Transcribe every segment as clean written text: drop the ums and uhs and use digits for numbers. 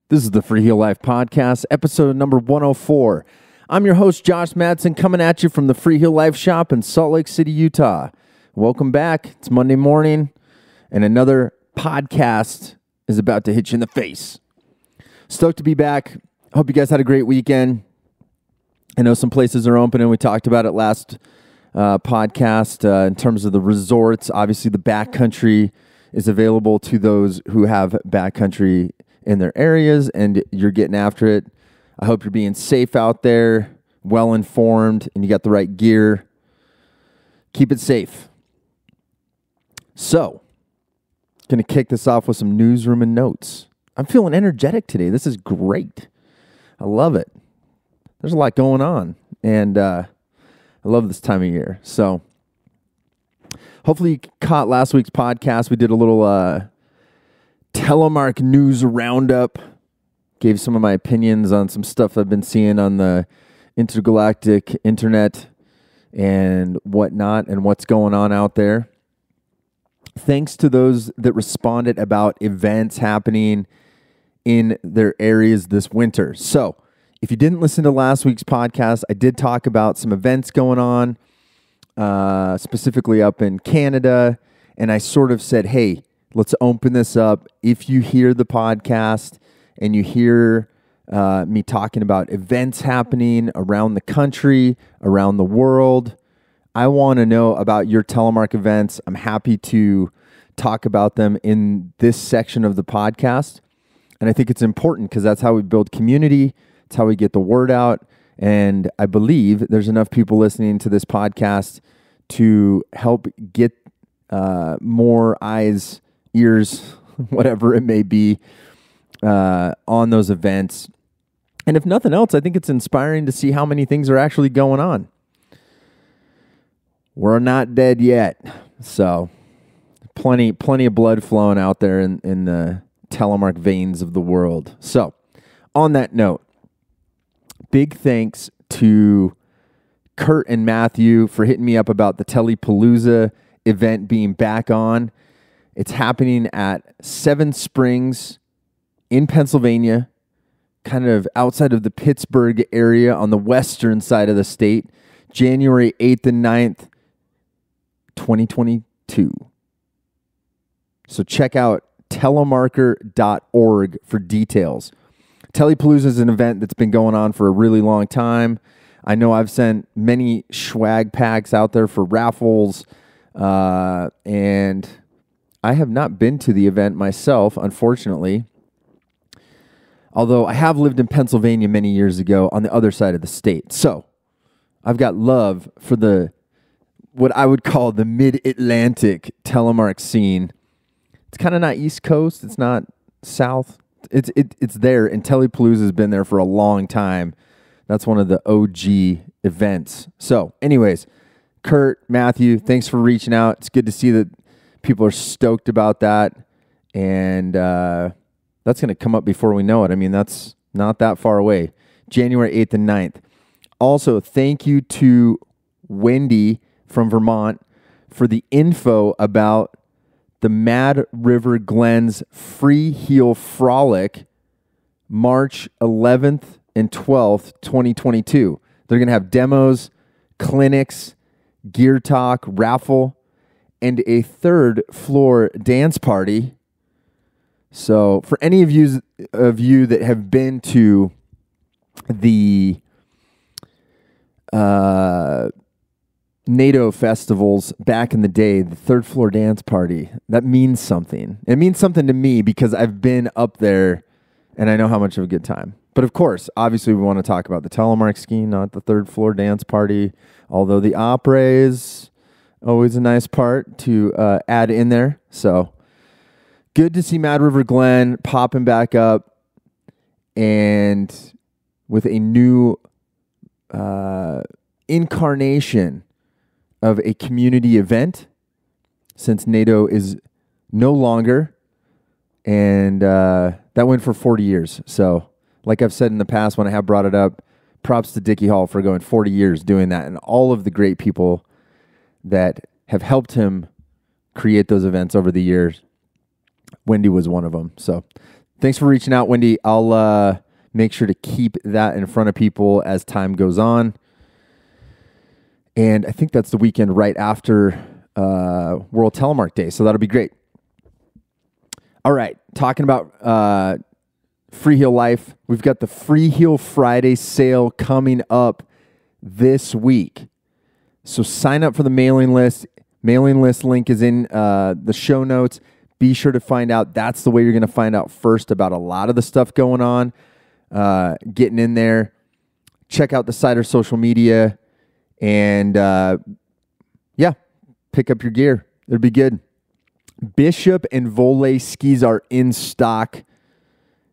This is the Freeheel Life Podcast, episode number 104. I'm your host, Josh Madsen, coming at you from the Freeheel Life Shop in Salt Lake City, Utah. Welcome back. It's Monday morning, and another podcast is about to hit you in the face. Stoked to be back. Hope you guys had a great weekend. I know some places are open, and we talked about it last podcast in terms of the resorts. Obviously, the backcountry is available to those who have backcountry in their areas, and you're getting after it. I hope you're being safe out there, well-informed, and you got the right gear. Keep it safe. So, going to kick this off with some newsroom and notes. I'm feeling energetic today. This is great. I love it. There's a lot going on, and I love this time of year. So, hopefully you caught last week's podcast. We did a little Telemark news roundup. Gave some of my opinions on some stuff I've been seeing on the intergalactic internet and whatnot and what's going on out there. Thanks to those that responded about events happening in their areas this winter. So, if you didn't listen to last week's podcast, I did talk about some events going on, specifically up in Canada, and I sort of said, hey, let's open this up. If you hear the podcast and you hear me talking about events happening around the country, around the world, I want to know about your Telemark events. I'm happy to talk about them in this section of the podcast. And I think it's important because that's how we build community. It's how we get the word out. And I believe there's enough people listening to this podcast to help get more eyes, ears, whatever it may be, on those events. And if nothing else, I think it's inspiring to see how many things are actually going on. We're not dead yet. So plenty of blood flowing out there in the Telemark veins of the world. So on that note, big thanks to Kurt and Matthew for hitting me up about the Telepalooza event being back on. It's happening at Seven Springs in Pennsylvania, kind of outside of the Pittsburgh area on the western side of the state, January 8th and 9th, 2022. So check out telemarker.org for details. Telepalooza is an event that's been going on for a really long time. I know I've sent many swag packs out there for raffles, and I have not been to the event myself, unfortunately, although I have lived in Pennsylvania many years ago on the other side of the state. So I've got love for what I would call the mid-Atlantic Telemark scene. It's kind of not East Coast. It's not South. It's there, and Telepalooza has been there for a long time. That's one of the OG events. So anyways, Kurt, Matthew, thanks for reaching out. It's good to see that people are stoked about that, and that's going to come up before we know it. I mean, that's not that far away. January 8th and 9th. Also, thank you to Wendy from Vermont for the info about the Mad River Glens Freeheel Frolic, March 11th and 12th, 2022. They're going to have demos, clinics, gear talk, raffle, and a third floor dance party. So for any of you that have been to the NATO festivals back in the day, the third floor dance party, that means something. It means something to me because I've been up there and I know how much of a good time. But of course, obviously we want to talk about the Telemark skiing, not the third floor dance party, although the opera is always a nice part to add in there. So good to see Mad River Glen popping back up and with a new incarnation of a community event since NATO is no longer, and that went for 40 years. So like I've said in the past when I have brought it up, props to Dickie Hall for going 40 years doing that, and all of the great people that have helped him create those events over the years. Wendy was one of them. So Thanks for reaching out, Wendy. I'll make sure to keep that in front of people as time goes on. And I think that's the weekend right after World Telemark Day, so that'll be great. All right, talking about Freeheel life, we've got the Freeheel Friday sale coming up this week. So sign up for the mailing list. Mailing list link is in the show notes. Be sure to find out. That's the way you're going to find out first about a lot of the stuff going on. Getting in there. Check out the site or social media. And pick up your gear. It'll be good. Bishop and Volley skis are in stock.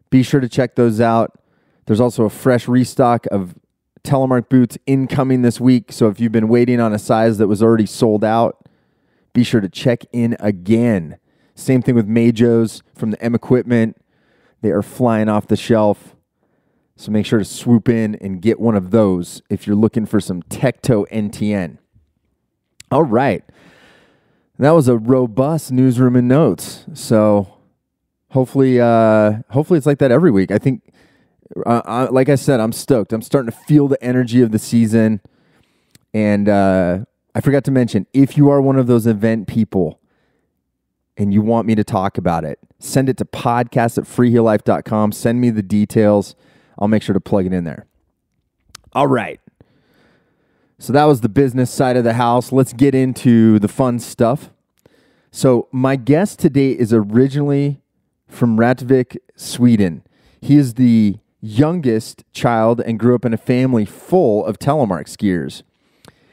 Be sure to check those out. There's also a fresh restock of Telemark boots incoming this week. So if you've been waiting on a size that was already sold out, be sure to check in again. Same thing with Majos from the M Equipment. They are flying off the shelf. So make sure to swoop in and get one of those if you're looking for some Tecto NTN. All right. That was a robust newsroom and notes. So hopefully it's like that every week. I think, like I said, I'm stoked. I'm starting to feel the energy of the season. And I forgot to mention, if you are one of those event people and you want me to talk about it, send it to podcast@freeheellife.com. Send me the details. I'll make sure to plug it in there. All right. So that was the business side of the house. Let's get into the fun stuff. So my guest today is originally from Rättvik, Sweden. He is the youngest child and grew up in a family full of Telemark skiers.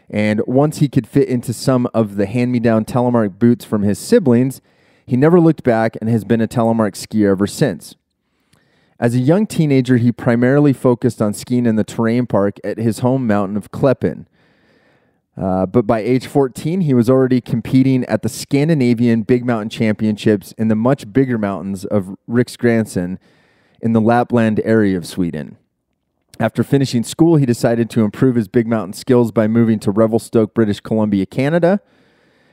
And once he could fit into some of the hand-me-down Telemark boots from his siblings, he never looked back and has been a Telemark skier ever since. As a young teenager, he primarily focused on skiing in the terrain park at his home mountain of Kläppen. But by age 14, he was already competing at the Scandinavian Big Mountain Championships in the much bigger mountains of Riksgränsen in the Lappland area of Sweden. After finishing school, he decided to improve his big mountain skills by moving to Revelstoke, British Columbia, Canada.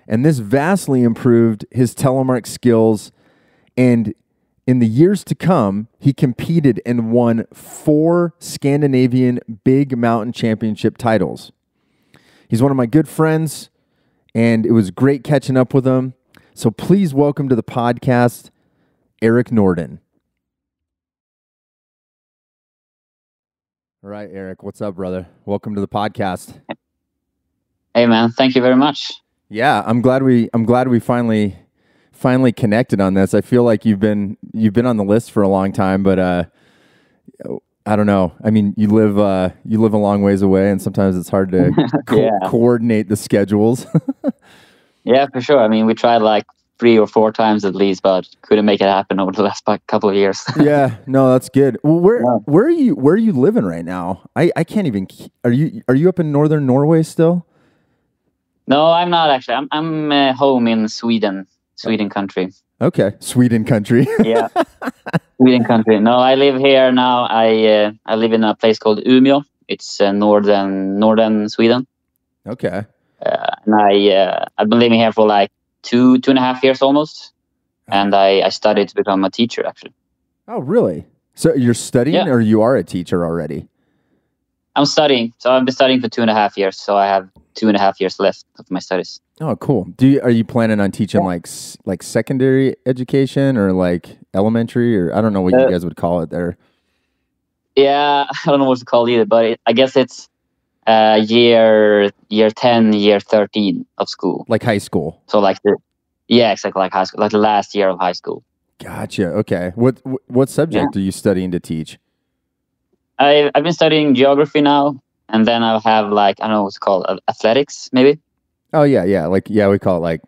And this vastly improved his Telemark skills. And in the years to come, he competed and won 4 Scandinavian Big Mountain Championship titles. He's one of my good friends, and it was great catching up with him. So please welcome to the podcast, Erik Nordin. All right, Erik, what's up, brother? Welcome to the podcast. Hey, man, thank you very much. Yeah, I'm glad we finally connected on this. I feel like you've been on the list for a long time, but I don't know. I mean, you live a long ways away, and sometimes it's hard to coordinate the schedules. Yeah, for sure. I mean, we tried like 3 or 4 times at least, but couldn't make it happen over the last couple of years. Yeah, no, that's good. Well, where are you living right now? I can't even. Are you up in northern Norway still? No, I'm not actually. I'm home in Sweden country. Okay, Sweden country. Yeah, Sweden country. No, I live here now. I live in a place called Umeå. It's northern Sweden. Okay. And I've been living here for like 2.5 years almost, and I studied to become a teacher actually. Oh, really? So you're studying, or you are a teacher already? I'm studying. So I've been studying for 2.5 years. So I have 2.5 years left of my studies. Oh, cool. Are you planning on teaching like secondary education or like elementary, or I don't know what you guys would call it there? Yeah, I don't know what to call it either, but I guess it's year 10, year 13 of school. Like high school. So exactly, like high school, like the last year of high school. Gotcha. Okay. What subject are you studying to teach? I've been studying geography now, and then I'll have like, I don't know what's it called, athletics maybe. Oh yeah. We call it like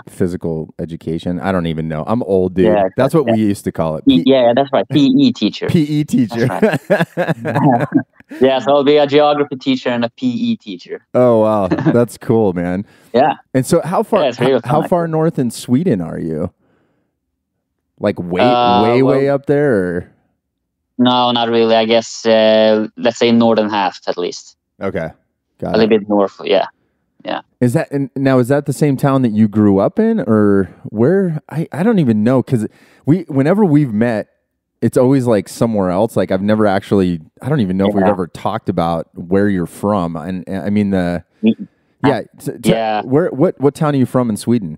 physical education. I don't even know. I'm old, dude. Yeah, that's what we used to call it. Yeah, that's right. PE teacher. PE teacher. Right. Yeah, so I'll be a geography teacher and a PE teacher. Oh wow, that's cool, man. Yeah. And so how far north in Sweden are you? Like way up there, or? No, not really. I guess let's say northern half at least. Okay, got it. A little bit north. Yeah. Is that the same town that you grew up in, or where? I don't even know, because whenever we've met, it's always like somewhere else. Like I've never actually, I don't even know if we've Yeah. ever talked about where you're from. And I mean yeah. Yeah. What town are you from in Sweden?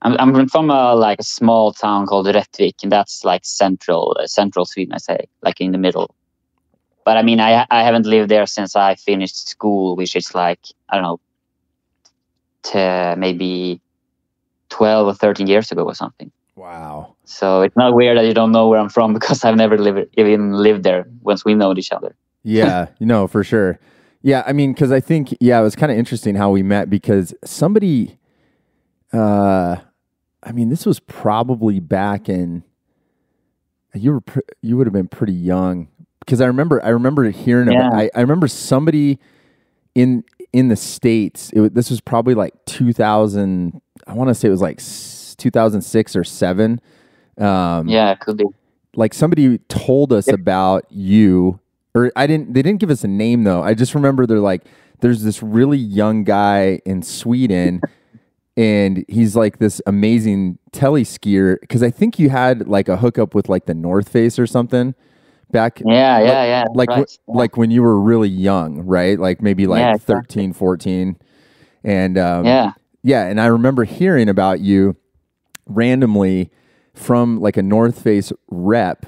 I'm from a small town called Rättvik, and that's like central Sweden, I say, like in the middle. But I mean, I haven't lived there since I finished school, which is like, I don't know, maybe 12 or 13 years ago or something. Wow. So it's not weird that you don't know where I'm from, because I've never even lived there once we know each other. Yeah, for sure. Yeah, I mean, because I think, it was kind of interesting how we met, because somebody, I mean, this was probably back in, you would have been pretty young, because I remember hearing about, I remember somebody in the States, this was probably like 2000, I want to say it was like 2006 or 7. Yeah, it could be. Like somebody told us about you, or they didn't give us a name though. I just remember there's this really young guy in Sweden and he's like this amazing teleskier, because I think you had like a hookup with like the North Face or something back. Yeah. Like, right. like when you were really young, right? Like maybe like 13, 14. And, yeah. And I remember hearing about you randomly from like a North Face rep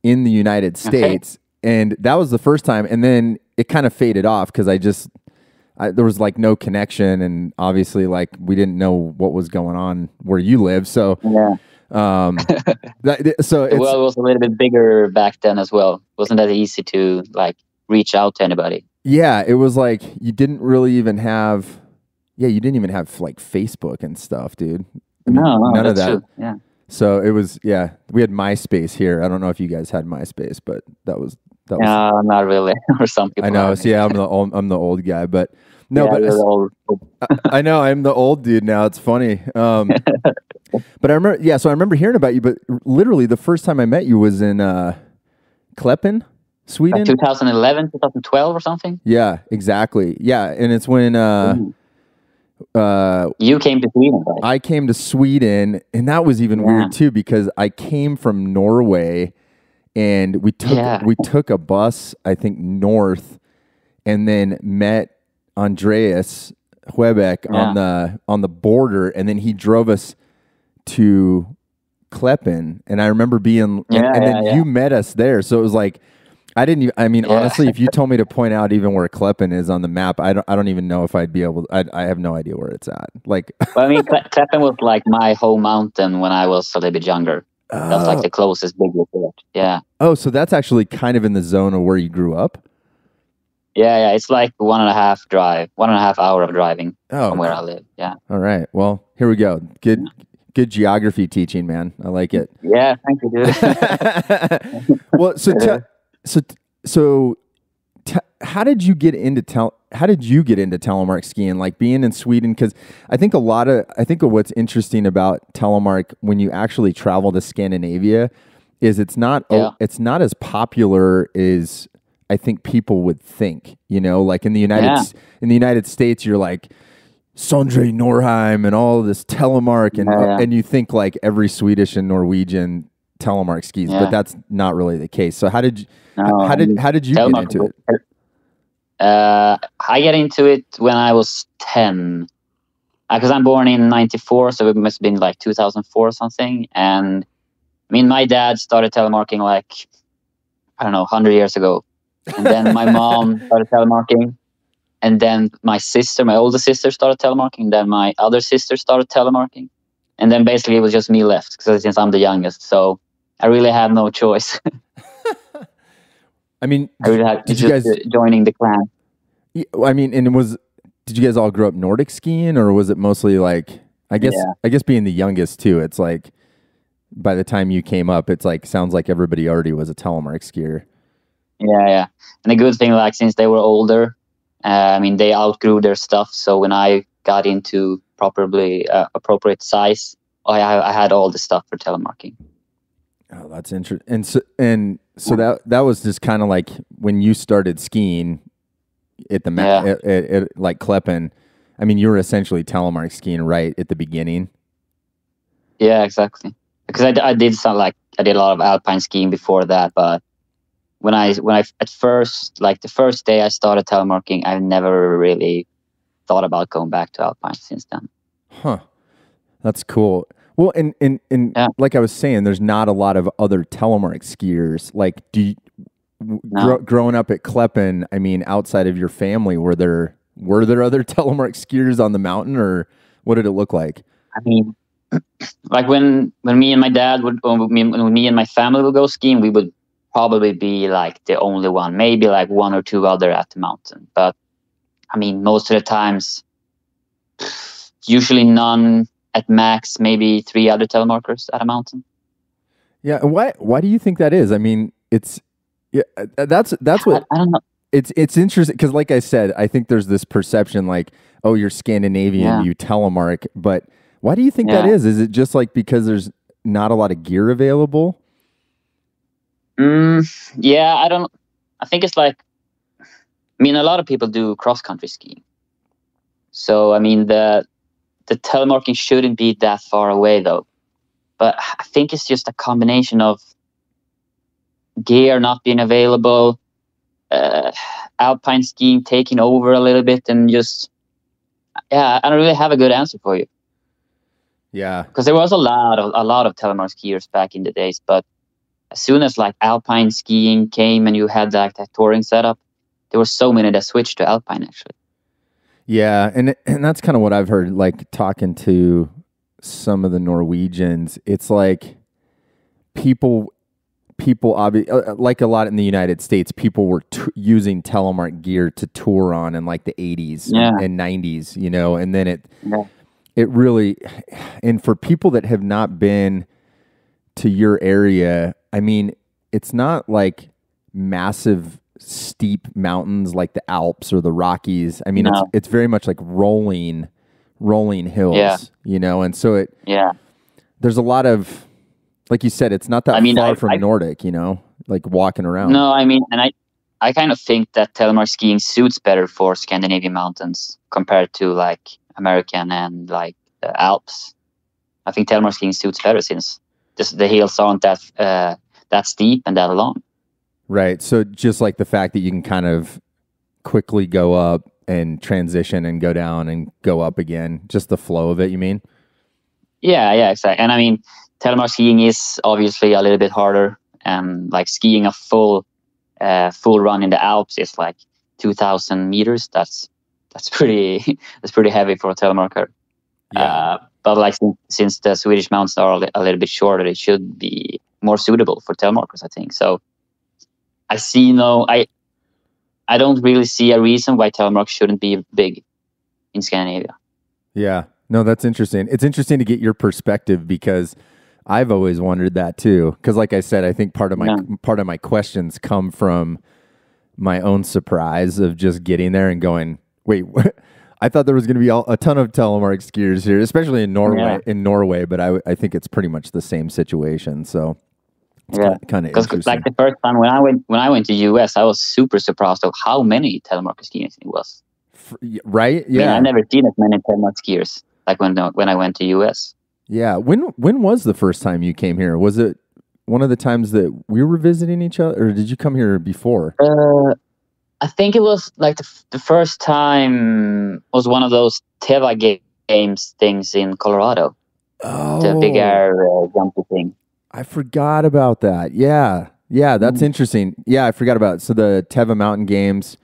in the United States. And that was the first time. And then it kind of faded off because there was like no connection. And obviously like we didn't know what was going on where you live. So, The world was a little bit bigger back then as well. It wasn't that easy to like reach out to anybody. Yeah. It was like, you didn't even have like Facebook and stuff, dude. I mean, no, none of that's that. true. Yeah. So it was, we had MySpace here. I don't know if you guys had MySpace, but that was. No, not really. Or some people. I know. So I'm the old guy, but no, but you're the old. I know I'm the old dude now. It's funny. But I remember, so I remember hearing about you, but literally the first time I met you was in Kläppen, Sweden. 2011, 2012 or something. Yeah, exactly. Yeah. And it's when, you came to Sweden, right? I came to Sweden, and that was even weird too, because I came from Norway, and we took a bus, I think north, and then met Andreas Huebeck on the border, and then he drove us to Kläppen, and I remember being, then you met us there, so it was like. Honestly, if you told me to point out even where Kläppen is on the map, I don't even know if I'd be able to, I have no idea where it's at. Like, well, I mean, Kläppen was like my home mountain when I was a little bit younger. That's like the closest big village. Yeah. Oh, so that's actually kind of in the zone of where you grew up? Yeah. It's like 1.5 hour of driving from where I live. Yeah. All right. Well, here we go. Good geography teaching, man. I like it. Yeah. Thank you, dude. Well, how did you get into telemark skiing, like being in Sweden? Because I think of what's interesting about telemark when you actually travel to Scandinavia is it's not as popular as I think people would think. You know, like in the United States, you're like Sondre Norheim and all this telemark, and you think like every Swedish and Norwegian telemark skis, but that's not really the case. So how did you get into it? I got into it when I was 10, because I'm born in 94, so it must have been like 2004 or something. And I mean, my dad started telemarking like, I don't know, 100 years ago. And then my mom started telemarking. And then my older sister started telemarking. And then my other sister started telemarking. And then basically it was just me left, since I'm the youngest. So I really had no choice. I mean, I really had joining the clan. I mean, did you guys all grow up Nordic skiing, or was it mostly like, I guess being the youngest too, it's like by the time you came up, it's like, sounds like everybody already was a telemark skier. Yeah. And the good thing, like, since they were older, I mean, they outgrew their stuff. So when I got into properly appropriate size, I had all the stuff for telemarking. Oh, that's interesting. And so that was just kind of like when you started skiing at the at like Kläppen. I mean, you were essentially telemark skiing right at the beginning. Yeah, exactly. because I did some I did a lot of alpine skiing before that, but when I at first, like the first day I started telemarking, I never really thought about going back to alpine since then. Huh. That's cool. Well, and Yeah. like I was saying, there's not a lot of other telemark skiers. Like, growing up at Kläppen, I mean, outside of your family, were there other telemark skiers on the mountain, or what did it look like? I mean, like when me and my dad would, or when me and my family would go skiing, we would probably be like the only one, maybe like one or two other at the mountain. But I mean, most of the times, usually none, at max, maybe 3 other telemarkers at a mountain. Yeah. And why do you think that is? I mean, that's what I don't know. It's interesting because, like I said, I think there's this perception like, oh, you're Scandinavian, you telemark, but why do you think that is? Is it just like because there's not a lot of gear available? Yeah, I think it's like, I mean, a lot of people do cross-country skiing. So, I mean, the telemarking shouldn't be that far away, though. But I think it's just a combination of gear not being available, alpine skiing taking over a little bit, and just, I don't really have a good answer for you. Yeah. Because there was a lot of telemark skiers back in the days, but as soon as like alpine skiing came and you had like that touring setup, there were so many that switched to alpine actually. Yeah, and that's kind of what I've heard, like talking to some of the Norwegians. It's like people like a lot in the United States, people were using telemark gear to tour on in like the 80s and 90s, you know, and then it really, and for people that have not been to your area, I mean, it's not like massive steep mountains like the Alps or the Rockies. I mean, it's very much like rolling hills, you know, and so there's a lot of, like you said, it's not that far from Nordic, you know, like walking around. No, I mean, and I kind of think that telemark skiing suits better for Scandinavian mountains compared to like American and like the Alps. I think telemark skiing suits better since the hills aren't that steep and that long. Right. So just like the fact that you can kind of quickly go up and transition and go down and go up again, just the flow of it, you mean? Yeah, exactly. And I mean, telemark skiing is obviously a little bit harder, and like skiing a full run in the Alps is like 2,000 meters. That's pretty heavy for a telemarker. Yeah. But like since the Swedish mountains are a little bit shorter, it should be more suitable for telemarkers, I think. So I don't really see a reason why telemark shouldn't be big in Scandinavia. Yeah. No, that's interesting. It's interesting to get your perspective because I've always wondered that too. Because, like I said, I think part of my questions come from my own surprise of just getting there and going, "Wait, I thought there was going to be a ton of telemark skiers here, especially in Norway." In Norway, but I think it's pretty much the same situation. So it's kind of interesting. Like the first time when I went to US, I was super surprised of how many telemark skiers it was. Right? Yeah, I mean, I've never seen as many telemark skiers like when I went to US. Yeah. When was the first time you came here? Was it one of the times that we were visiting each other, or did you come here before? I think it was like the first time was one of those Teva games things in Colorado. Oh, the big air jumpy thing. I forgot about that. Yeah, that's interesting. Yeah, I forgot about it. So the Teva Mountain Games.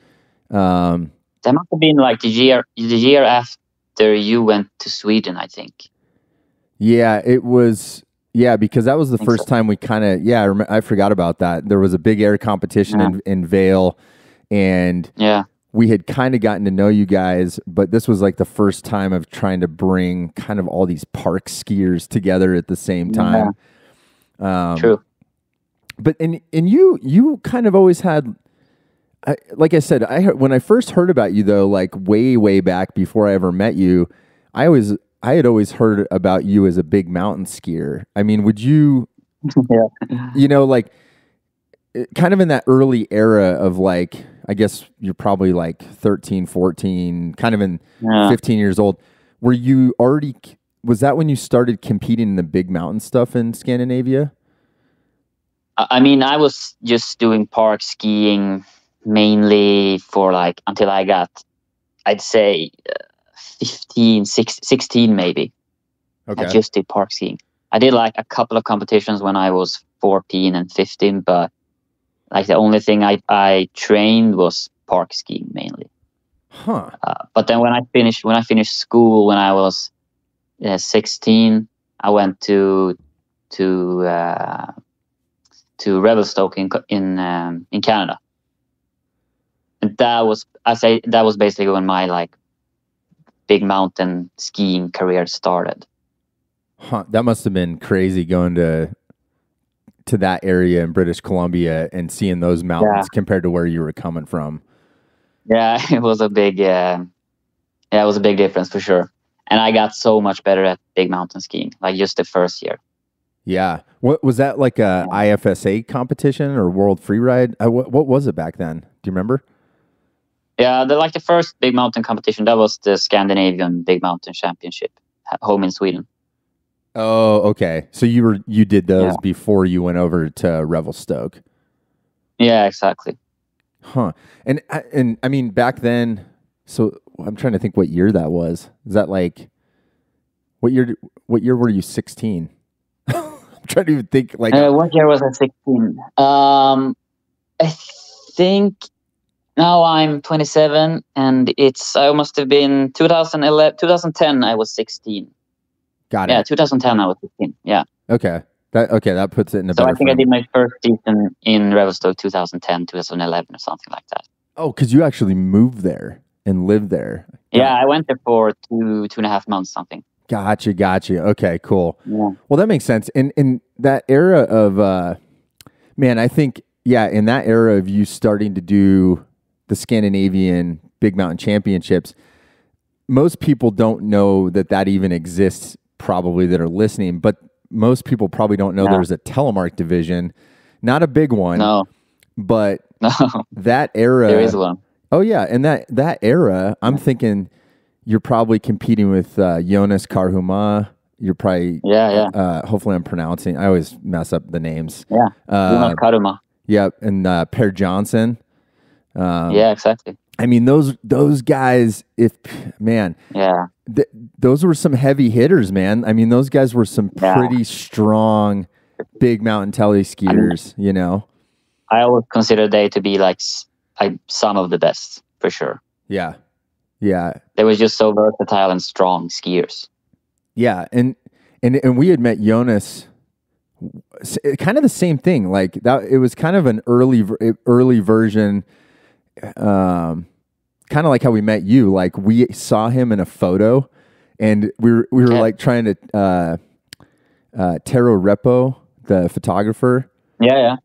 That must have been like the year after you went to Sweden, I think. Yeah, it was. Yeah, because that was the first time we kind of. I forgot about that. There was a big air competition in Vail, and we had kind of gotten to know you guys, but this was like the first time of trying to bring kind of all these park skiers together at the same time. True. But and you kind of always had. Like I said, when I first heard about you, though, like way back before I ever met you, I had always heard about you as a big mountain skier. I mean, would you, you know, like kind of in that early era of like, I guess you're probably like 13, 14, kind of in 15 years old. Were you already was that when you started competing in the big mountain stuff in Scandinavia? I mean, I was just doing park skiing mainly for like until I got, I'd say, 16 maybe. Okay. I just did park skiing. I did like a couple of competitions when I was 14 and 15, but like the only thing I trained was park skiing mainly. Huh. But then when I finished school when I was 16, I went to Revelstoke in Canada, and that was basically when my like big mountain skiing career started. Huh. That must have been crazy going to that area in British Columbia and seeing those mountains compared to where you were coming from. Yeah, it was a big it was a big difference for sure. And I got so much better at big mountain skiing, like just the first year. Yeah. What was that, like a IFSA competition or World Freeride? What was it back then? Do you remember? Yeah, the first big mountain competition, that was the Scandinavian Big Mountain Championship, home in Sweden. Oh, okay. So you did those before you went over to Revelstoke. Yeah, exactly. Huh. And I mean back then, so I'm trying to think what year that was. Is that like what year were you 16? I'm trying to even think like what year was I 16? I think now I'm 27 and I must have been 2010 I was 16. Got it. Yeah, 2010 I was 16. Yeah. Okay. That puts it in a so better I think frame. I did my first season in Revelstoke 2010, 2011 or something like that. Oh, because you actually moved there and lived there. Yeah, I went there for 2.5 months, something. Gotcha. Okay, cool. Yeah. Well, that makes sense. In that era of, man, I think, in that era of you starting to do the Scandinavian Big Mountain Championships, most people don't know that even exists, probably, that are listening, but most people probably don't know there's a Telemark division, not a big one. No. But that era. There is one. Oh, yeah. And that era, I'm thinking you're probably competing with Jonas Karhuma. You're probably, hopefully I'm pronouncing, I always mess up the names. Yeah. Jonas Karhuma. Yep. And Per Johnson. Yeah, exactly. I mean, those guys, those were some heavy hitters, man. I mean, those guys were some pretty strong big mountain tele skiers, you know. I always consider they to be like some of the best, for sure. Yeah. They were just so versatile and strong skiers. Yeah, and we had met Jonas, kind of the same thing. Like that, it was kind of an early version. Kind of like how we met you. Like we saw him in a photo, and we were like trying to Tero Repo, the photographer. Yeah.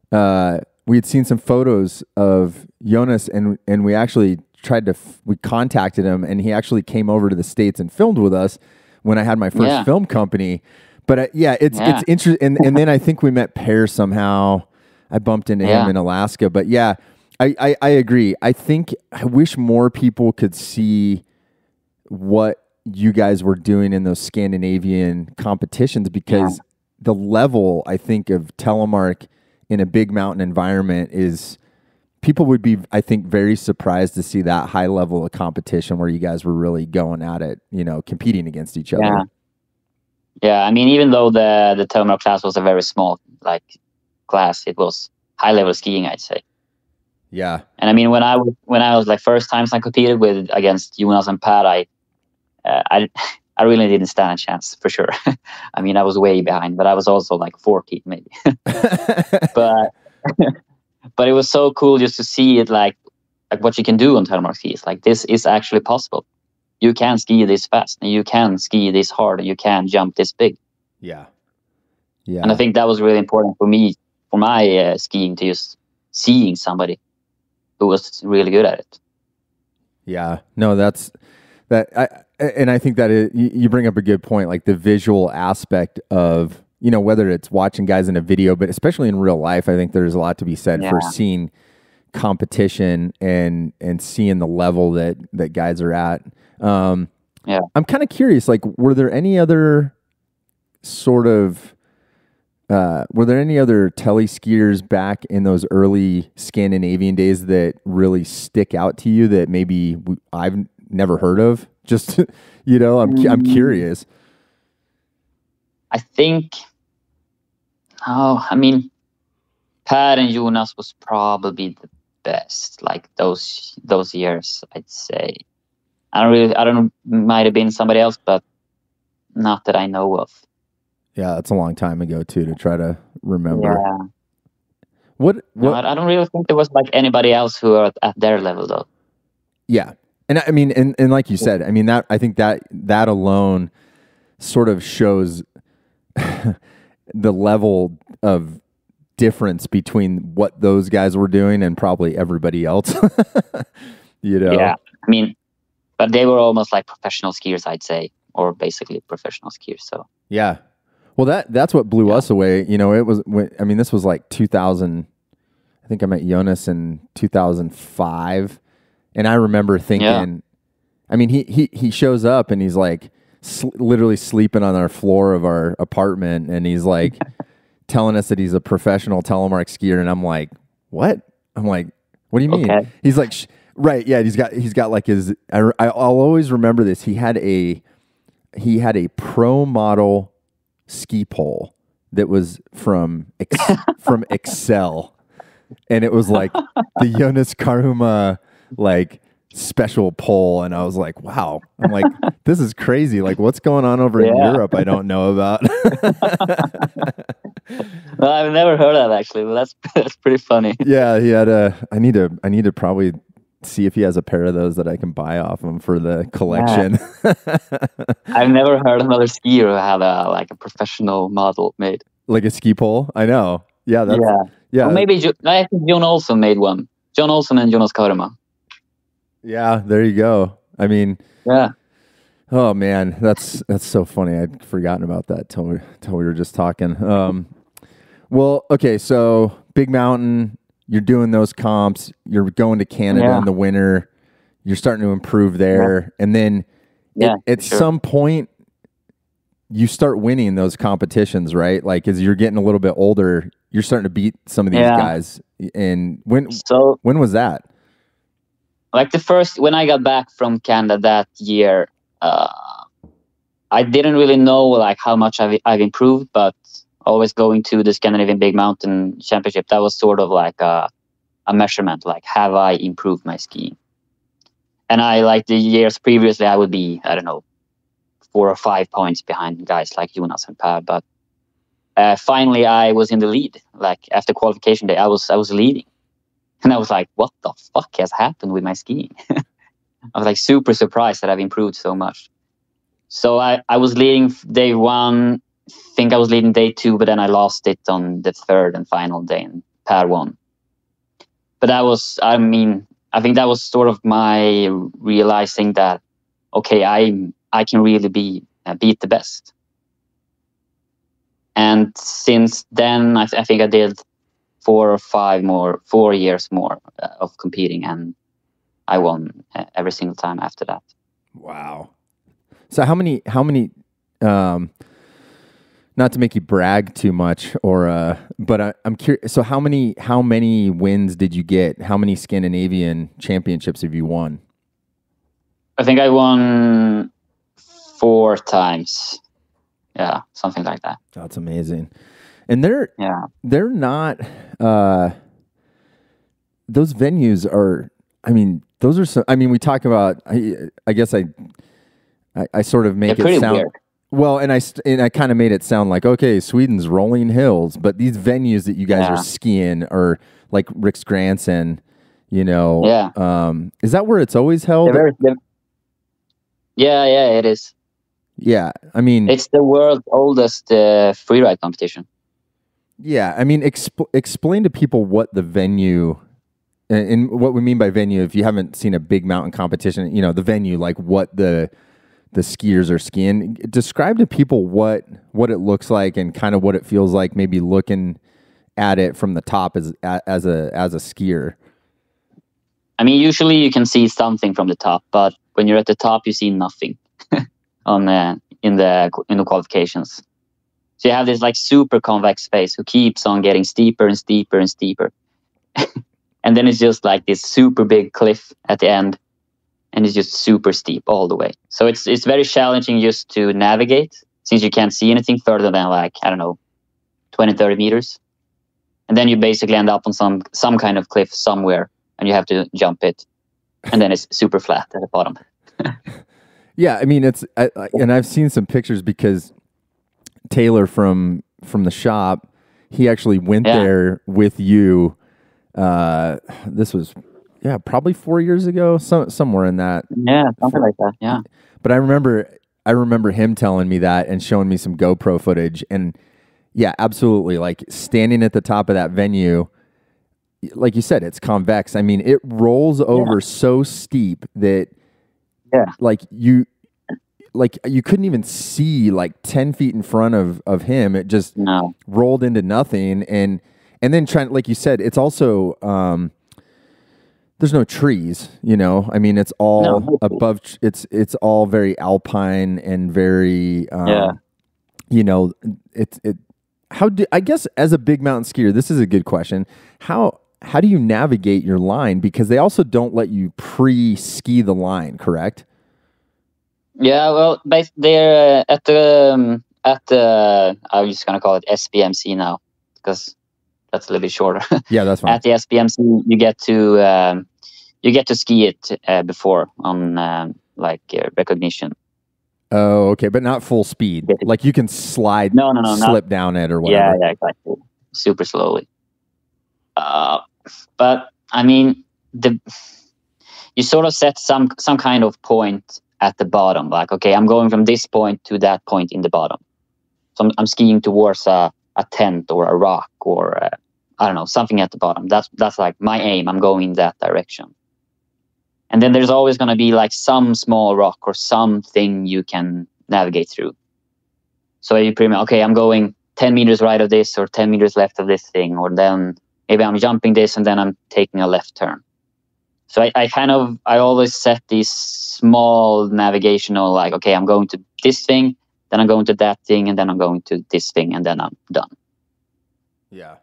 We had seen some photos of Jonas, and we actually we contacted him, and he actually came over to the States and filmed with us when I had my first film company. But it's interesting. And then I think we met Per somehow. I bumped into him in Alaska. But I agree. I wish more people could see what you guys were doing in those Scandinavian competitions, because the level, I think, of telemark in a big mountain environment is, people would be, I think, very surprised to see that high level of competition where you guys were really going at it, you know, competing against each other. Yeah. I mean, even though the telemark class was a very small class, it was high level skiing, I'd say. Yeah. And I mean, when I was like first times I competed against Jonas and Per, I really didn't stand a chance, for sure. I mean, I was way behind, but I was also like 14 maybe. But it was so cool just to see it, like what you can do on telemark skis. Like, this is actually possible. You can ski this fast, and you can ski this hard, and you can jump this big. Yeah. And I think that was really important for me, for my skiing, to just seeing somebody who was really good at it. Yeah. No, and I think that you bring up a good point, like the visual aspect of, you know, whether it's watching guys in a video, but especially in real life, I think there's a lot to be said for seeing competition and seeing the level that guys are at. Yeah. I'm kind of curious, like, were there any other tele skiers back in those early Scandinavian days that really stick out to you that maybe I've never heard of? Just, I'm curious. I think, I mean, Per and Jonas was probably the best, like those years, I'd say. I don't know, might have been somebody else, but not that I know of. Yeah, that's a long time ago too, to try to remember. Yeah. What? No, I don't really think there was like anybody else who are at their level though. Yeah. And I mean, and like you said, I mean, I think that alone sort of shows the level of difference between what those guys were doing and probably everybody else. Yeah. I mean, but they were almost like professional skiers, I'd say, or basically professional skiers. So yeah. Well, that's what blew us away. It was, this was like 2000. I think I met Jonas in 2005. And I remember thinking, I mean, he shows up and he's like literally sleeping on our floor of our apartment. And he's like telling us that he's a professional telemark skier. And I'm like, what? I'm like, what do you mean? Okay. He's like, right. Yeah. He's got like his, I'll always remember this. He had a pro model ski pole that was from Excel. And it was like the Jonas Karhuma like special pole, and I was like, wow. I'm like, this is crazy. Like, what's going on over in Europe I don't know about? Well, I've never heard of that actually, but that's pretty funny. Yeah, he had I need to probably see if he has a pair of those that I can buy off him for the collection. Yeah. I've never heard another skier who had a professional model made. Like a ski pole? I know. Yeah, yeah. Or maybe I think Jon Olsson made one. Jon Olsson and Jonas Karma. Yeah, there you go. I mean, yeah. Oh man, that's so funny. I'd forgotten about that till we were just talking. Well, okay, so Big Mountain, you're doing those comps. You're going to Canada in the winter. You're starting to improve there, and then at some point, you start winning those competitions, right? Like as you're getting a little bit older, you're starting to beat some of these guys. And when was that? Like when I got back from Canada that year, I didn't really know like how much I've improved, but always going to the Scandinavian Big Mountain Championship, that was sort of like a measurement, like have I improved my skiing? And I, like the years previously, I would be, I don't know, 4 or 5 points behind guys like Jonas and Per. But finally, I was in the lead. Like after qualification day, I was leading, and I was like, "What the fuck has happened with my skiing?" I was like super surprised that I've improved so much. So I was leading day 1. I think I was leading day 2, but then I lost it on the 3rd and final day, and Per won. But that was, I think that was sort of my realizing that, okay, I can really beat the best. And since then, I think I did 4 years more of competing, and I won every single time after that. Wow. So how many not to make you brag too much but I'm curious, so how many wins did you get? How many Scandinavian championships have you won? I think I won 4 times. Yeah, something like that. That's amazing. And they're not those venues are, those are some, we talk about, I guess I sort of make it sound weird. Well, and I kind of made it sound like, okay, Sweden's rolling hills, but these venues that you guys are skiing are like Riksgränsen, is that where it's always held? Yeah, it is. Yeah, it's the world's oldest freeride competition. Yeah, explain to people what the venue and what we mean by venue. If you haven't seen a big mountain competition, the venue, like what the skiers are skiing. Describe to people what it looks like and kind of what it feels like, maybe looking at it from the top as a skier. Usually you can see something from the top, but when you're at the top, you see nothing on in the qualifications. So you have this like super convex space who keeps on getting steeper and steeper and steeper. And then it's just like this super big cliff at the end, and it's just super steep all the way. So it's very challenging just to navigate, since you can't see anything further than like, I don't know, 20, 30 meters. And then you basically end up on some kind of cliff somewhere, and you have to jump it. And then it's super flat at the bottom. Yeah, I mean, and I've seen some pictures because Taylor from the shop, he actually went there with you. This was, probably 4 years ago, somewhere in that. Yeah, something like that. Yeah. But I remember him telling me that and showing me some GoPro footage, and yeah, absolutely. Like standing at the top of that venue, like you said, it's convex. I mean, it rolls over so steep that like you couldn't even see like 10 feet in front of him. It just rolled into nothing. And then like you said, it's also, there's no trees, you know? I mean, it's all above, it's all very alpine and very, you know, I guess as a big mountain skier, this is a good question. How do you navigate your line? Because they also don't let you pre-ski the line, correct? Yeah, well, they're at the I'm just gonna call it SBMC now, because that's a little bit shorter. Yeah, that's fine. At the SBMC, you get to ski it before on recognition. Oh, okay, but not full speed. Like you can slide, slip down it or whatever. Yeah, exactly. Super slowly. But I mean, you sort of set some kind of point at the bottom. Like, okay, I'm going from this point to that point in the bottom. So I'm skiing towards a tent or a rock or I don't know, something at the bottom. That's like my aim. I'm going in that direction. And then there's always going to be like some small rock or something you can navigate through. So you pretty much, okay, I'm going 10 meters right of this or 10 meters left of this thing, or then maybe I'm jumping this and then I'm taking a left turn. So I always set these small navigational, like, okay, I'm going to this thing, then I'm going to that thing, and then I'm going to this thing, and then I'm done. Yeah.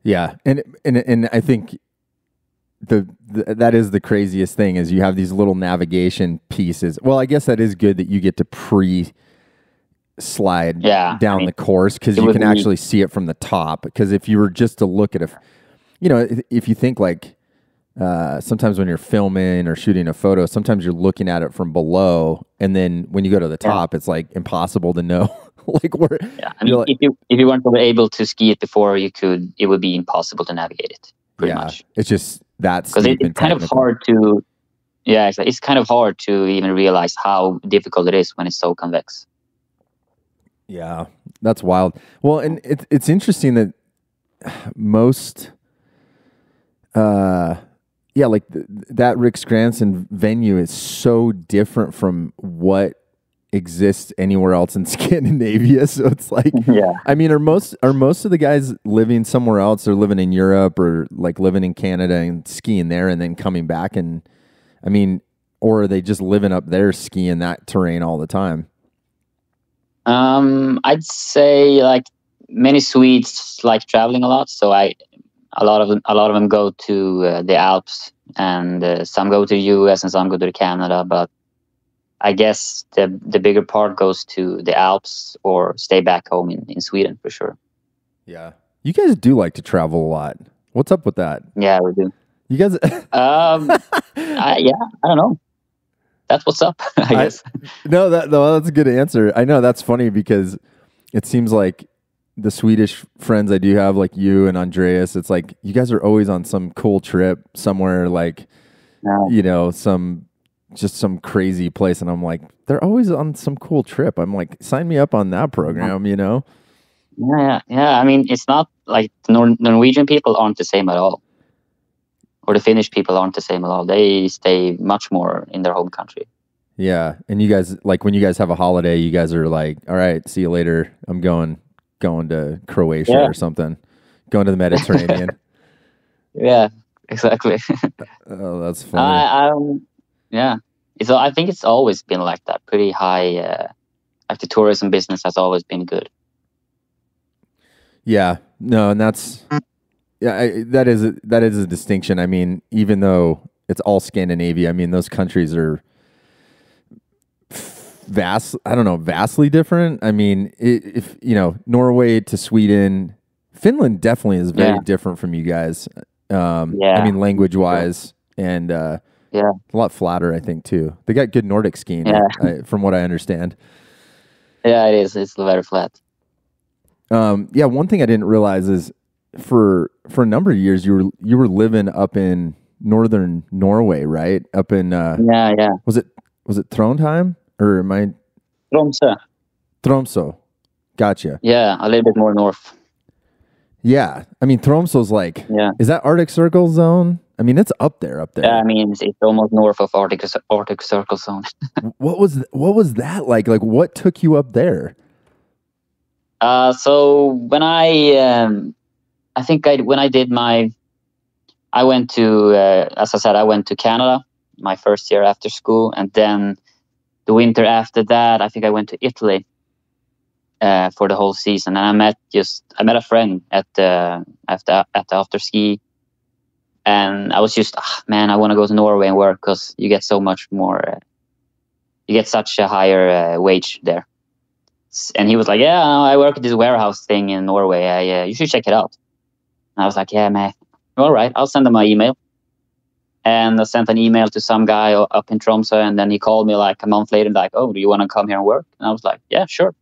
Yeah. And I think that is the craziest thing, is you have these little navigation pieces. Well, I guess that is good that you get to slide down the course, because you can actually see it from the top. Because if you were just to look at if you think like sometimes when you're filming or shooting a photo, sometimes you're looking at it from below, and then when you go to the top, it's like impossible to know like where. Yeah, I mean, if you weren't able to ski it before, it would be impossible to navigate it. Pretty much. It's just that's because it's kind of hard to. Yeah, it's kind of hard to even realize how difficult it is when it's so convex. Yeah, that's wild. Well, and it's interesting that most, like that Riksgränsen venue is so different from what exists anywhere else in Scandinavia. So it's like, I mean, are most of the guys living somewhere else? They're living in Europe or like living in Canada and skiing there and then coming back, and I mean, or are they just living up there skiing that terrain all the time? I'd say like many Swedes like traveling a lot. So a lot of them go to the Alps, and some go to the US and some go to Canada. But I guess the bigger part goes to the Alps or stay back home in Sweden for sure. Yeah, you guys do like to travel a lot. What's up with that? Yeah, we do. You guys? I don't know. That's what's up, I guess. That's a good answer. I know that's funny because it seems like the Swedish friends I do have, like you and Andreas, it's like you guys are always on some cool trip somewhere, like some crazy place, and I'm like, they're always on some cool trip. I'm like, sign me up on that program, you know? Yeah. I mean, it's not like the Norwegian people aren't the same at all. Or the Finnish people aren't the same at all. They stay much more in their home country. Yeah. And you guys, like when you guys have a holiday, you guys are like, all right, see you later. I'm going to Croatia or something. Going to the Mediterranean. Yeah, exactly. Oh, that's funny. Yeah. I think it's always been like that, pretty high. Like the tourism business has always been good. Yeah, no, and that's that is a distinction. I mean, even though it's all Scandinavia, I mean, those countries are vastly different. I mean, if you know, Norway to Sweden, Finland definitely is very different from you guys. I mean, language wise, and a lot flatter, I think, too. They got good Nordic skiing, from what I understand. Yeah, it is. It's very flat. One thing I didn't realize is for a number of years you were living up in northern Norway, right? Up in Was it Trondheim or am I Tromsø? Gotcha. Yeah, a little bit more north. Yeah, I mean Tromsø's like, is that Arctic Circle zone? I mean, it's up there. Yeah, I mean it's almost north of Arctic Circle zone. What was that like? Like, what took you up there? So when I went to, as I said, I went to Canada my first year after school, and then the winter after that, I think I went to Italy for the whole season. And I met a friend at the after ski, and I was just, man, I want to go to Norway and work because you get so much more, you get such a higher wage there. And he was like, yeah, I work at this warehouse thing in Norway. You should check it out. And I was like, yeah, man, all right, I'll send him my email. And I sent an email to some guy up in Tromsø, and then he called me like a month later, like, oh, do you want to come here and work? And I was like, yeah, sure.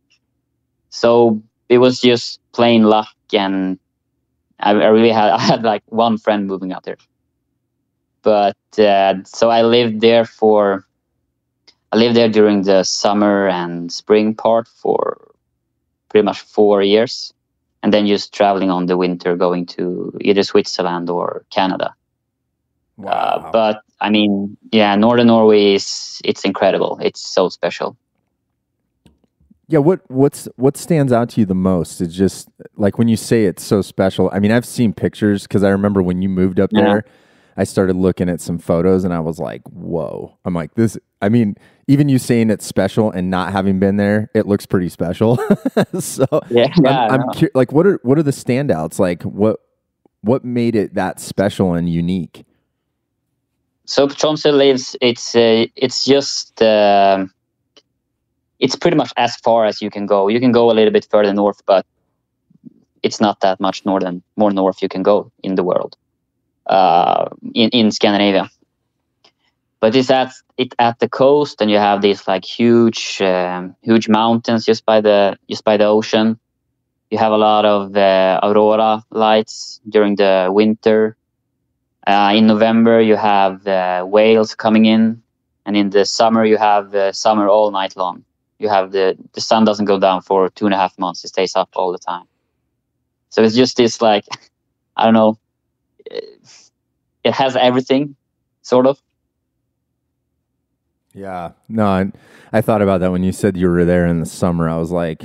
So it was just plain luck, and I had like one friend moving out there. But so I lived there during the summer and spring part for pretty much 4 years, and then just traveling on the winter, going to either Switzerland or Canada. Wow. But I mean, Northern Norway it's incredible. It's so special. Yeah, what stands out to you the most? It's just like when you say it's so special. I mean, I've seen pictures because I remember when you moved up there, I started looking at some photos and I was like, whoa. I'm like, this, I mean, even you saying it's special and not having been there, it looks pretty special. So I'm like, what are the standouts? Like what made it that special and unique? So Tromsø lives, it's just, it's pretty much as far as you can go. You can go a little bit further north, but it's not that much more north you can go in the world, in Scandinavia. But it's at the coast, and you have these like huge mountains just by the ocean. You have a lot of aurora lights during the winter. In November, you have whales coming in, and in the summer, you have summer all night long. You have the sun doesn't go down for 2.5 months; it stays up all the time. So it's just this like, I don't know. It has everything, sort of. Yeah, no, I thought about that when you said you were there in the summer. I was like,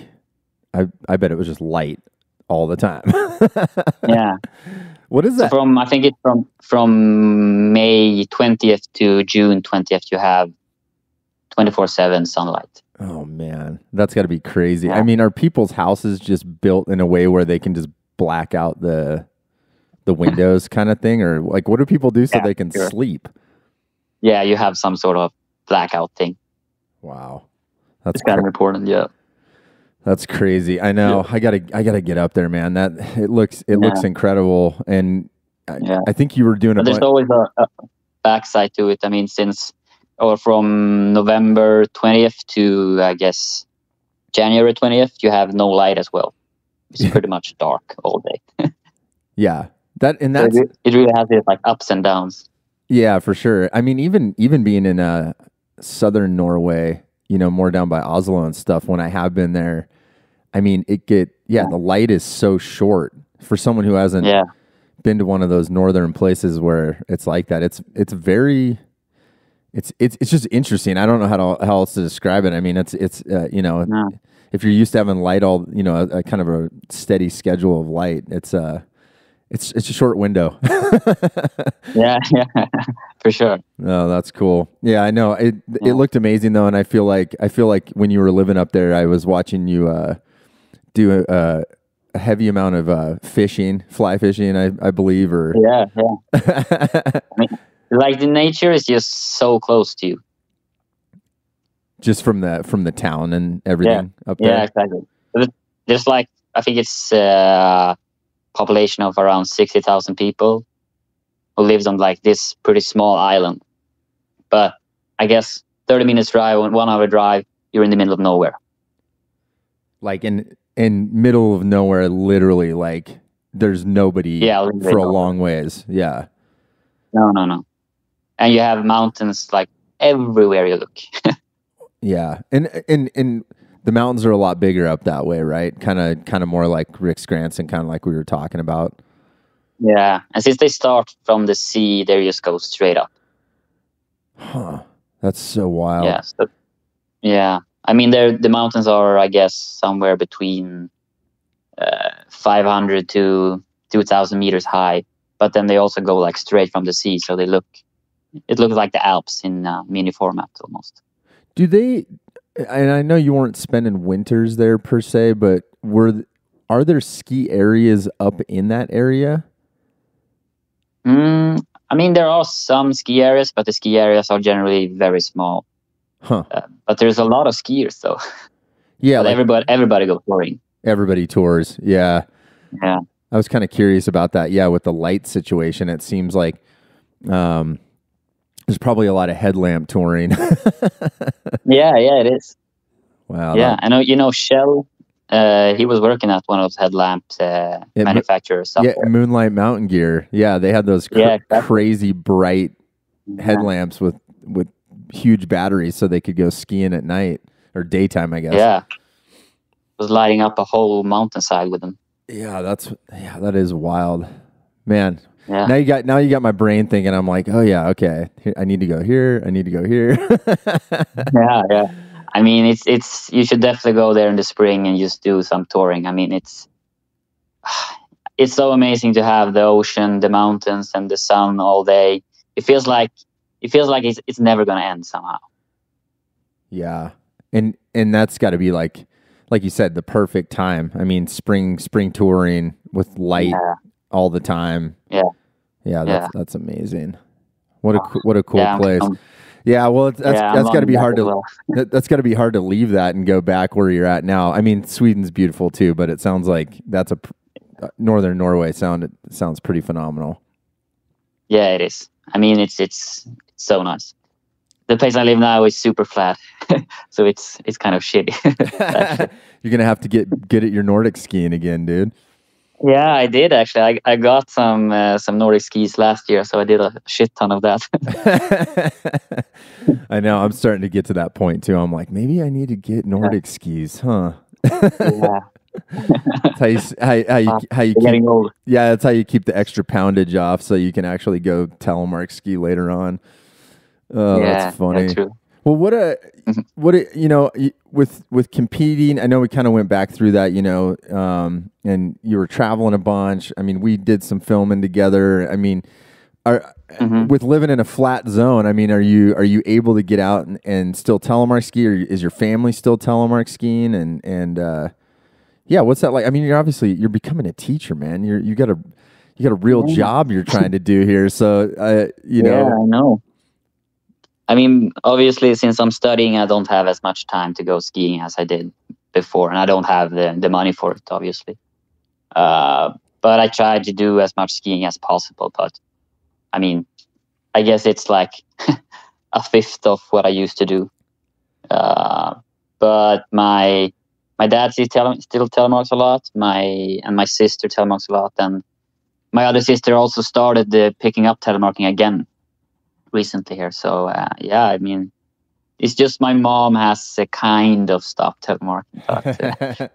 I bet it was just light all the time. Yeah. What is that? So I think it's from May 20th to June 20th, you have 24/7 sunlight. Oh man, that's got to be crazy. Yeah. I mean, are people's houses just built in a way where they can just black out the windows kind of thing, or like what do people do so they can sleep? Yeah, you have some sort of blackout thing. Wow, that's kind of important. Yeah. That's crazy. I know. Yeah. I gotta get up there, man. That it looks incredible, and I think you were doing. But there's always a backside to it. I mean, from November 20th to I guess January 20th, you have no light as well. It's pretty much dark all day. Yeah, it really has these like ups and downs. Yeah, for sure. I mean, even being in southern Norway, more down by Oslo and stuff. When I have been there, I mean, the light is so short for someone who hasn't been to one of those northern places where it's like that. It's just interesting. I don't know how else to describe it. I mean, it's if you're used to having light all, a kind of a steady schedule of light, it's a short window. Yeah, for sure. Oh, that's cool. Yeah, I know. It looked amazing though, and I feel like when you were living up there, I was watching you do a heavy amount of fishing, fly fishing, I believe, or yeah. I mean, like the nature is just so close to you. Just from the town and everything up there. Yeah, exactly. There's like, I think it's population of around 60,000 people who lives on like this pretty small island. But I guess 30 minutes drive, 1 hour drive, you're in the middle of nowhere. Like in middle of nowhere, literally, like there's nobody for a long ways. Yeah. No. And you have mountains like everywhere you look. Yeah. And the mountains are a lot bigger up that way, right? Kind of more like Riksgränsen, kind of like we were talking about. Yeah. And since they start from the sea, they just go straight up. Huh. That's so wild. Yeah. Yeah. I mean, the mountains are, I guess, somewhere between 500 to 2,000 meters high. But then they also go like straight from the sea. So it looks like the Alps in mini format almost. Do they, and I know you weren't spending winters there per se, but are there ski areas up in that area? I mean, there are some ski areas, but the ski areas are generally very small. Huh. But there's a lot of skiers, though. Yeah. Like, everybody goes touring. Everybody tours. Yeah. Yeah. I was kind of curious about that. Yeah. With the light situation, it seems like there's probably a lot of headlamp touring. Yeah, it is. Wow. Yeah. I know, Shell, he was working at one of those headlamp manufacturers. Yeah, Moonlight Mountain Gear. Yeah, they had those crazy bright headlamps with huge batteries so they could go skiing at night or daytime, I guess. Yeah. Was lighting up a whole mountainside with them. Yeah, that is wild. Man. Yeah. Now you got my brain thinking. I'm like, oh yeah, okay. I need to go here. I need to go here. Yeah. I mean, it's you should definitely go there in the spring and just do some touring. I mean, it's so amazing to have the ocean, the mountains, and the sun all day. It feels like it's never going to end somehow. Yeah, and that's got to be like you said, the perfect time. I mean, spring touring with light all the time. Yeah, that's amazing. What a cool place. Yeah, well, that's got to be hard to that's got to be hard to leave that and go back where you're at now. I mean, Sweden's beautiful too, but it sounds like that's northern Norway sounds pretty phenomenal. Yeah, it is. I mean, it's so nice. The place I live now is super flat, so it's kind of shitty. You're gonna have to get at your Nordic skiing again, dude. Yeah, I did actually. I got some Nordic skis last year, so I did a shit ton of that. I know. I'm starting to get to that point too. I'm like, maybe I need to get Nordic skis, huh? Yeah. That's how you keep, getting old. Yeah, that's how you keep the extra poundage off, so you can actually go telemark ski later on. Oh, yeah, that's funny. That's true. Well, with competing, I know we kind of went back through that, and you were traveling a bunch. I mean, we did some filming together. I mean, with living in a flat zone, I mean, are you able to get out and still telemark ski, or is your family still telemark skiing? And yeah, what's that like? I mean, you're becoming a teacher, man. You got a real job you're trying to do here. So, Yeah, I know. I mean, obviously, since I'm studying, I don't have as much time to go skiing as I did before, and I don't have the money for it, obviously. But I try to do as much skiing as possible. But I mean, I guess it's like a fifth of what I used to do. But my dad still telemarks a lot. My sister telemarks a lot, and my other sister also started picking up telemarking again recently here. So yeah, I mean, it's just my mom has kind of stopped telemarking, but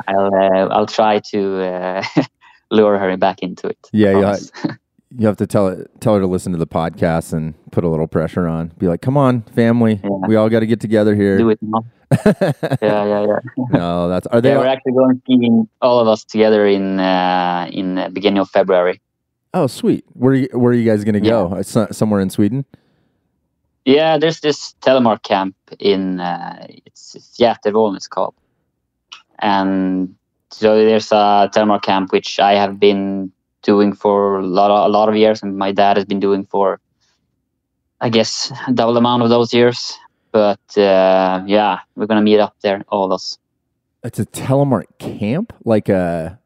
I'll try to lure her back into it. Yeah, you have to tell her to listen to the podcast and put a little pressure on. Be like, come on, family, we all got to get together here. Do it, Mom. Yeah. No, we're actually going skiing, all of us together in the beginning of February. Oh, sweet. Where are you guys going to go? Somewhere in Sweden? Yeah, there's this Telemark Camp in it's Jättervålen, it's called. And so there's a Telemark Camp which I have been doing for a lot of years, and my dad has been doing for, I guess, double amount of those years. But yeah, we're gonna meet up there, all of us. It's a Telemark Camp, like a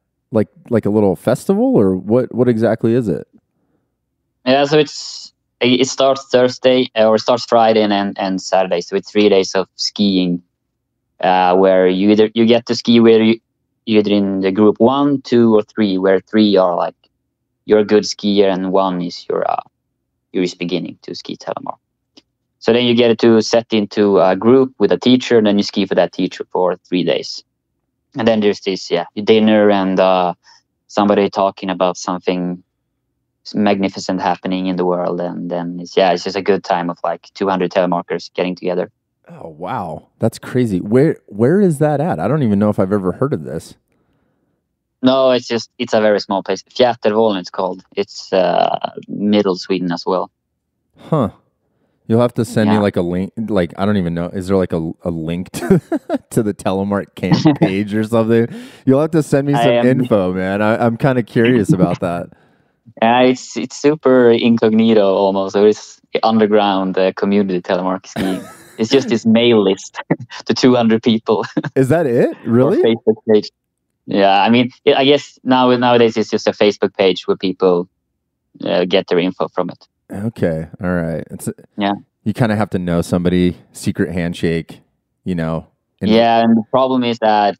little festival, or what exactly is it? Yeah, so it starts Thursday, or it starts Friday and Saturday. So it's 3 days of skiing, where you get to ski where you either in the group 1, 2, or 3, where 3 are like you're a good skier and 1 is you're just beginning to ski telemark. So then you get to set into a group with a teacher, and then you ski for that teacher for 3 days. And then there's this dinner and somebody talking about something magnificent happening in the world, and then it's just a good time of like 200 telemarkers getting together. Oh wow, that's crazy. Where is that at? I don't even know if I've ever heard of this. No, it's a very small place. Fjättervålen it's called. It's middle Sweden as well. Huh. You'll have to send me like a link. Like, I don't even know. Is there like a link to the Telemark Camp page or something? You'll have to send me some info, man. I'm kind of curious about that. Yeah, it's super incognito almost. So it's underground community Telemark skiing. It's just this mail list to 200 people. Is that it? Really? Facebook page. Yeah, I mean, I guess nowadays it's just a Facebook page where people get their info from it. Okay, all right. You kind of have to know somebody, secret handshake, you know. And the problem is that,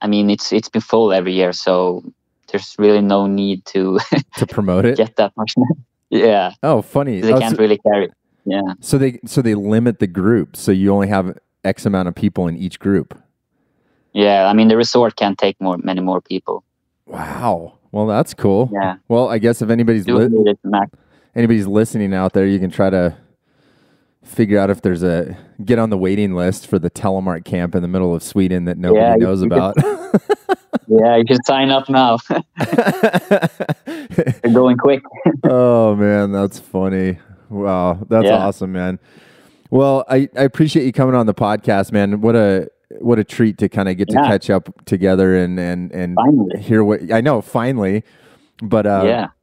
I mean, it's been full every year, so there's really no need to promote it. Get that much. Yeah. Oh, funny. They can't really carry it. Yeah. So they limit the group, so you only have X amount of people in each group. Yeah, I mean the resort can't take many more people. Wow. Well, that's cool. Yeah. Well, I guess if anybody's listening out there, you can try to figure out if there's get on the waiting list for the Telemark Camp in the middle of Sweden that nobody knows about. Yeah, you can sign up now. They're going quick. Oh man, that's funny. Wow, that's awesome, man. Well, I appreciate you coming on the podcast, man. What a treat to kind of get to catch up together and finally hear what I know finally. But for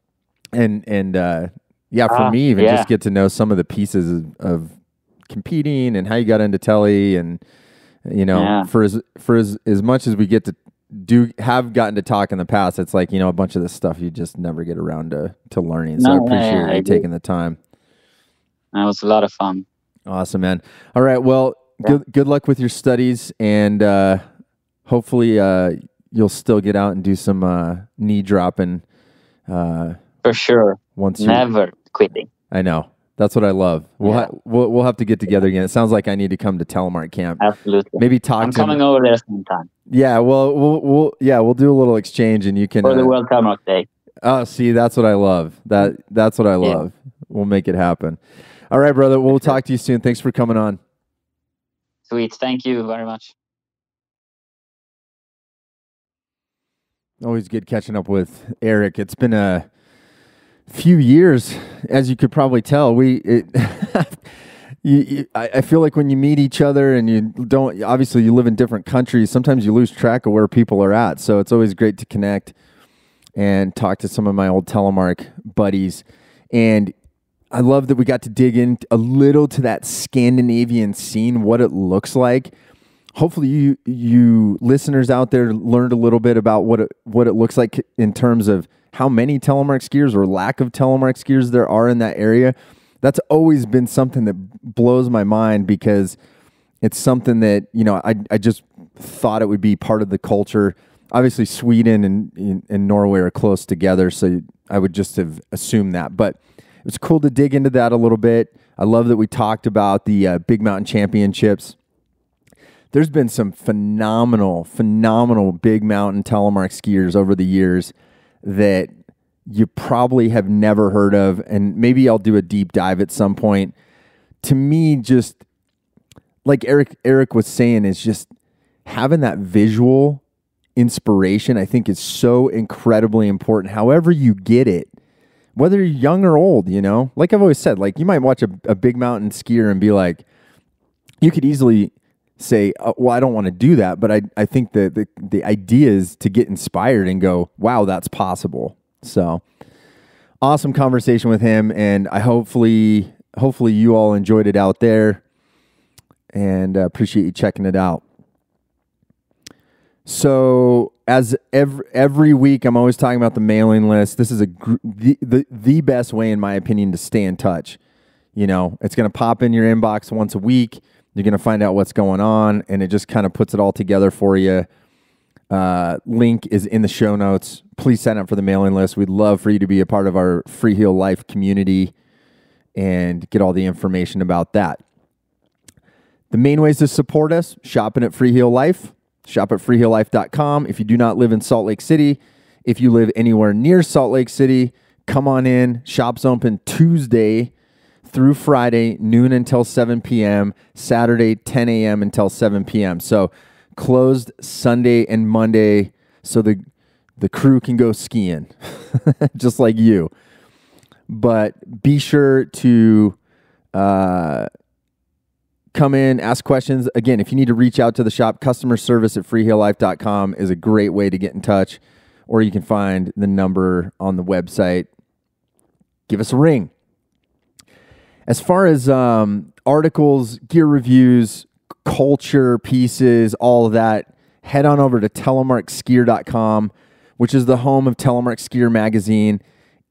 me even just get to know some of the pieces of competing and how you got into telly, and you know, for as much as we get to have gotten to talk in the past, it's like, you know, a bunch of this stuff you just never get around to learning. So I appreciate you taking the time. That was a lot of fun. Awesome, man. All right, well, good luck with your studies, and hopefully you'll still get out and do some knee dropping. For sure. Never quitting. I know. That's what I love. We'll have to get together again. It sounds like I need to come to Telemark Camp. Absolutely. Maybe I'm coming over there sometime. Yeah, well, we'll do a little exchange, and you can for the World Telemark Day. Oh, see, that's what I love. That's what I love. We'll make it happen. All right, brother. We'll talk to you soon. Thanks for coming on. Sweet. Thank you very much. Always good catching up with Erik. It's been a few years, as you could probably tell. I feel like when you meet each other and obviously you live in different countries, sometimes you lose track of where people are at. So it's always great to connect and talk to some of my old Telemark buddies. And I love that we got to dig in a little to that Scandinavian scene, what it looks like. Hopefully you listeners out there learned a little bit about what it looks like in terms of how many telemark skiers or lack of telemark skiers there are in that area. That's always been something that blows my mind, because it's something that, you know, I just thought it would be part of the culture. Obviously, Sweden and Norway are close together, so I would just have assumed that. But it was cool to dig into that a little bit. I love that we talked about the Big Mountain Championships. There's been some phenomenal big mountain telemark skiers over the years that you probably have never heard of, and maybe I'll do a deep dive at some point. To me, just like Erik was saying, is just having that visual inspiration, I think, is so incredibly important. However you get it, whether you're young or old, you know, like I've always said, like you might watch a big mountain skier and be like, you could easily say, well, I don't want to do that. But I think the idea is to get inspired and go, wow, that's possible. So awesome conversation with him. And I hopefully you all enjoyed it out there, and appreciate you checking it out. So as every week, I'm always talking about the mailing list. This is the best way, in my opinion, to stay in touch. You know, it's going to pop in your inbox once a week. You're going to find out what's going on, and it just kind of puts it all together for you. Link is in the show notes. Please sign up for the mailing list. We'd love for you to be a part of our Freeheel Life community and get all the information about that. The main ways to support us: shopping at Freeheel Life. Shop at freeheellife.com. If you do not live in Salt Lake City, if you live anywhere near Salt Lake City, come on in. Shop's open Tuesday through Friday, noon until 7 p.m., Saturday, 10 a.m. until 7 p.m. So closed Sunday and Monday so the crew can go skiing, just like you. But be sure to come in, ask questions. Again, if you need to reach out to the shop, customer service at freeheellife.com is a great way to get in touch, or you can find the number on the website. Give us a ring. As far as articles, gear reviews, culture pieces, all of that, head on over to telemarkskier.com, which is the home of Telemark Skier magazine.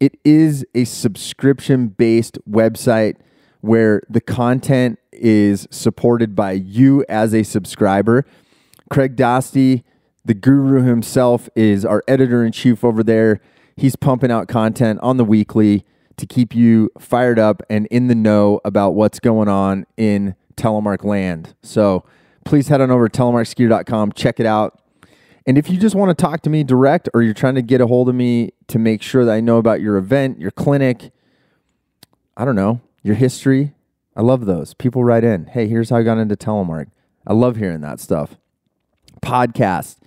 It is a subscription-based website where the content is supported by you as a subscriber. Craig Dostie, the guru himself, is our editor-in-chief over there. He's pumping out content on the weekly to keep you fired up and in the know about what's going on in Telemark land. So please head on over to telemarkskier.com, check it out. And if you just want to talk to me direct, or you're trying to get a hold of me to make sure that I know about your event, your clinic, I don't know, your history, I love those. People write in, hey, here's how I got into Telemark. I love hearing that stuff. Podcast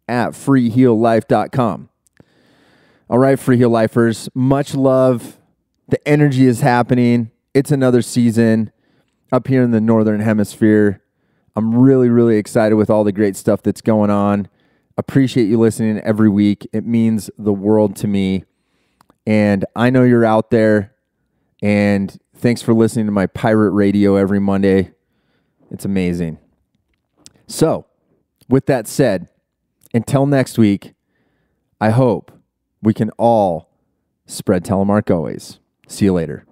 at freeheellife.com. All right, Freeheel Lifers, much love. The energy is happening. It's another season up here in the Northern Hemisphere. I'm really, really excited with all the great stuff that's going on. Appreciate you listening every week. It means the world to me. And I know you're out there. And thanks for listening to my pirate radio every Monday. It's amazing. So, with that said, until next week, I hope we can all spread Telemark always. See you later.